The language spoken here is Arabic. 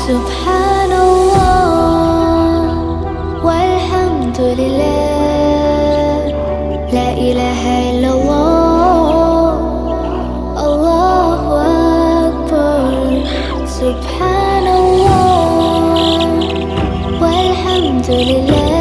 سبحان الله والحمد لله، لا إله إلا الله، الله أكبر. سبحان الله والحمد لله.